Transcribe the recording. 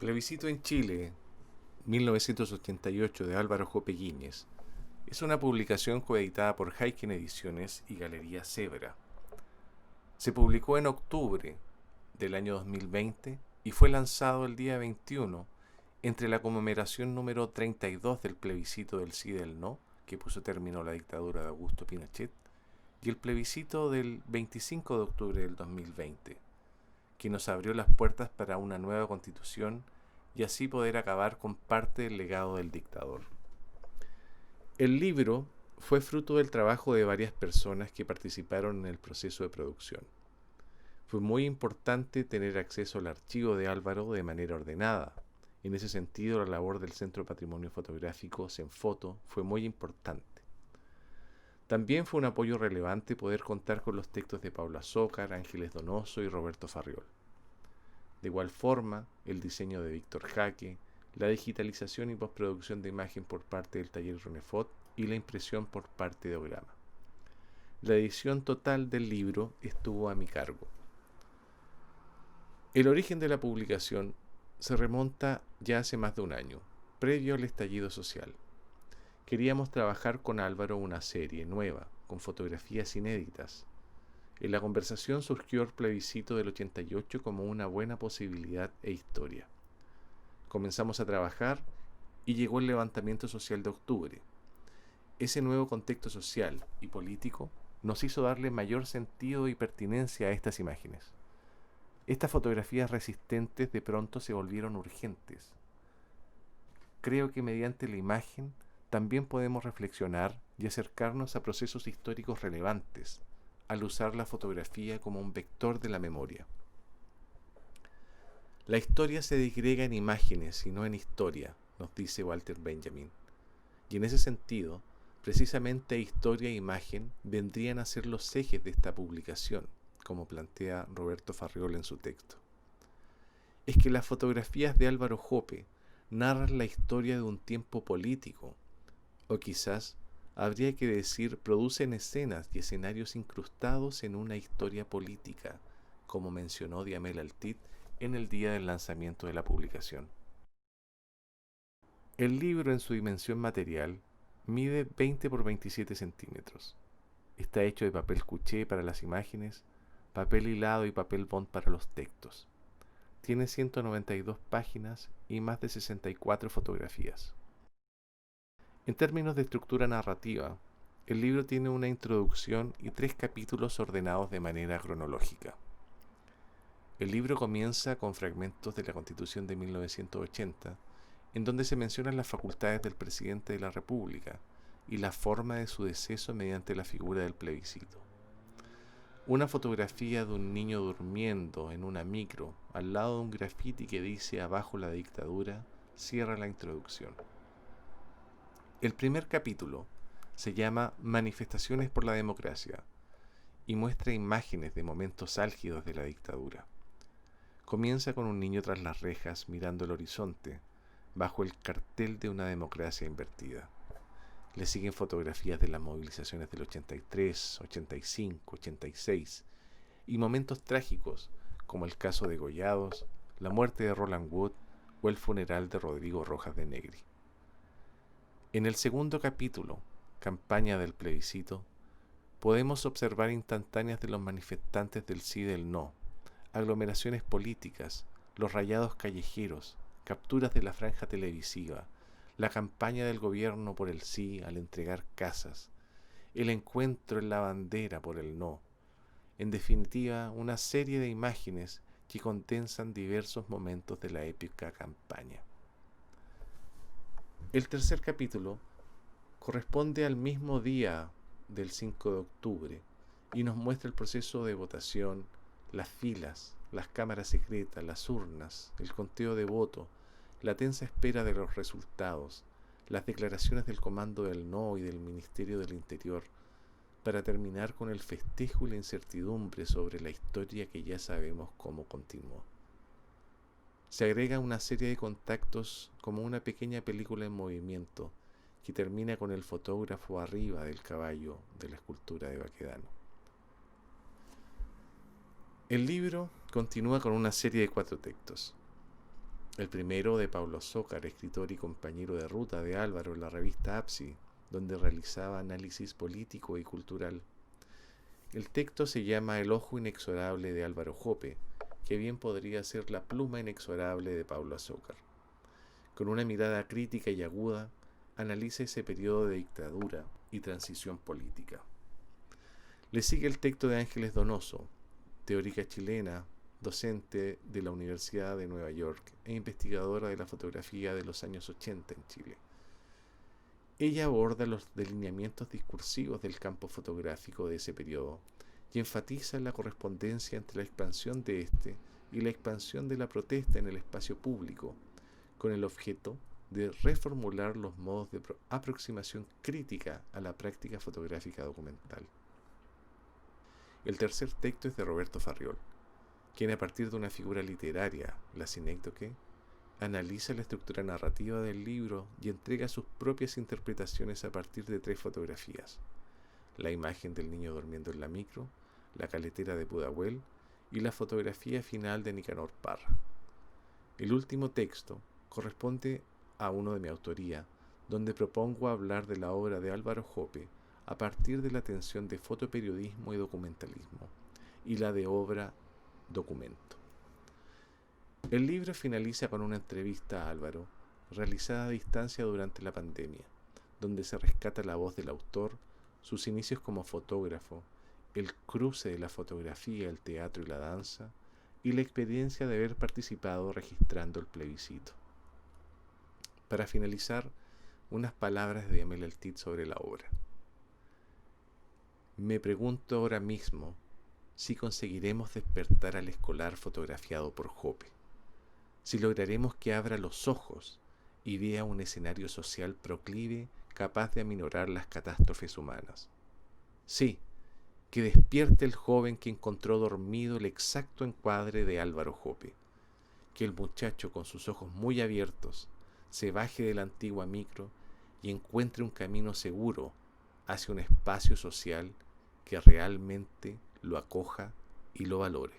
Plebiscito en Chile, 1988, de Álvaro Jope Guíñez, es una publicación coeditada por Haiken Ediciones y Galería Zebra. Se publicó en octubre del año 2020 y fue lanzado el día 21 entre la conmemoración número 32 del plebiscito del sí y del no, que puso término a la dictadura de Augusto Pinochet, y el plebiscito del 25 de octubre del 2020, que nos abrió las puertas para una nueva constitución y así poder acabar con parte del legado del dictador. El libro fue fruto del trabajo de varias personas que participaron en el proceso de producción. Fue muy importante tener acceso al archivo de Álvaro de manera ordenada. En ese sentido, la labor del Centro de Patrimonio Fotográfico, Cenfoto, fue muy importante. También fue un apoyo relevante poder contar con los textos de Paula Zócar, Ángeles Donoso y Roberto Farriol. De igual forma, el diseño de Víctor Jaque, la digitalización y postproducción de imagen por parte del taller Runefot y la impresión por parte de Ograma. La edición total del libro estuvo a mi cargo. El origen de la publicación se remonta ya hace más de un año, previo al estallido social. Queríamos trabajar con Álvaro una serie nueva, con fotografías inéditas. En la conversación surgió el plebiscito del 88 como una buena posibilidad e historia. Comenzamos a trabajar y llegó el levantamiento social de octubre. Ese nuevo contexto social y político nos hizo darle mayor sentido y pertinencia a estas imágenes. Estas fotografías resistentes de pronto se volvieron urgentes. Creo que mediante la imagen también podemos reflexionar y acercarnos a procesos históricos relevantes, al usar la fotografía como un vector de la memoria. La historia se disgrega en imágenes y no en historia, nos dice Walter Benjamin. Y en ese sentido, precisamente historia e imagen vendrían a ser los ejes de esta publicación, como plantea Roberto Farriol en su texto. Es que las fotografías de Álvaro Jope narran la historia de un tiempo político, o quizás habría que decir producen escenas y escenarios incrustados en una historia política, como mencionó Diamel Altit en el día del lanzamiento de la publicación. El libro en su dimensión material mide 20 por 27 centímetros. Está hecho de papel cuché para las imágenes, papel hilado y papel bond para los textos. Tiene 192 páginas y más de 64 fotografías. En términos de estructura narrativa, el libro tiene una introducción y 3 capítulos ordenados de manera cronológica. El libro comienza con fragmentos de la Constitución de 1980, en donde se mencionan las facultades del presidente de la República y la forma de su deceso mediante la figura del plebiscito. Una fotografía de un niño durmiendo en una micro al lado de un grafiti que dice "Abajo la dictadura" cierra la introducción. El primer capítulo se llama Manifestaciones por la Democracia y muestra imágenes de momentos álgidos de la dictadura. Comienza con un niño tras las rejas mirando el horizonte, bajo el cartel de una democracia invertida. Le siguen fotografías de las movilizaciones del 83, 85, 86 y momentos trágicos como el caso de Gollados, la muerte de Roland Wood o el funeral de Rodrigo Rojas de Negri. En el segundo capítulo, Campaña del plebiscito, podemos observar instantáneas de los manifestantes del sí y del no, aglomeraciones políticas, los rayados callejeros, capturas de la franja televisiva, la campaña del gobierno por el sí al entregar casas, el encuentro en la bandera por el no. En definitiva, una serie de imágenes que condensan diversos momentos de la épica campaña. El tercer capítulo corresponde al mismo día del 5 de octubre y nos muestra el proceso de votación, las filas, las cámaras secretas, las urnas, el conteo de votos, la tensa espera de los resultados, las declaraciones del Comando del No y del Ministerio del Interior, para terminar con el festejo y la incertidumbre sobre la historia que ya sabemos cómo continuó. Se agrega una serie de contactos como una pequeña película en movimiento que termina con el fotógrafo arriba del caballo de la escultura de Baquedano. El libro continúa con una serie de 4 textos. El primero de Pablo Azócar, escritor y compañero de ruta de Álvaro en la revista APSI, donde realizaba análisis político y cultural. El texto se llama El ojo inexorable de Álvaro Jope, que bien podría ser la pluma inexorable de Pablo Azócar. Con una mirada crítica y aguda, analiza ese periodo de dictadura y transición política. Le sigue el texto de Ángeles Donoso, teórica chilena, docente de la Universidad de Nueva York e investigadora de la fotografía de los años 80 en Chile. Ella aborda los delineamientos discursivos del campo fotográfico de ese periodo y enfatiza la correspondencia entre la expansión de este y la expansión de la protesta en el espacio público, con el objeto de reformular los modos de aproximación crítica a la práctica fotográfica documental. El tercer texto es de Roberto Farriol, quien a partir de una figura literaria, la sinécdoque, analiza la estructura narrativa del libro y entrega sus propias interpretaciones a partir de 3 fotografías: la imagen del niño durmiendo en la micro, la caletera de Pudahuel y la fotografía final de Nicanor Parra. El último texto corresponde a uno de mi autoría, donde propongo hablar de la obra de Álvaro Jope a partir de la tensión de fotoperiodismo y documentalismo, y la de obra documento. El libro finaliza con una entrevista a Álvaro, realizada a distancia durante la pandemia, donde se rescata la voz del autor, sus inicios como fotógrafo, el cruce de la fotografía, el teatro y la danza, y la experiencia de haber participado registrando el plebiscito. Para finalizar, unas palabras de Amel Altit sobre la obra. Me pregunto ahora mismo si conseguiremos despertar al escolar fotografiado por Jope, si lograremos que abra los ojos y vea un escenario social proclive capaz de aminorar las catástrofes humanas. Sí, que despierte el joven que encontró dormido el exacto encuadre de Álvaro Jope, que el muchacho con sus ojos muy abiertos se baje de la antigua micro y encuentre un camino seguro hacia un espacio social que realmente lo acoja y lo valore.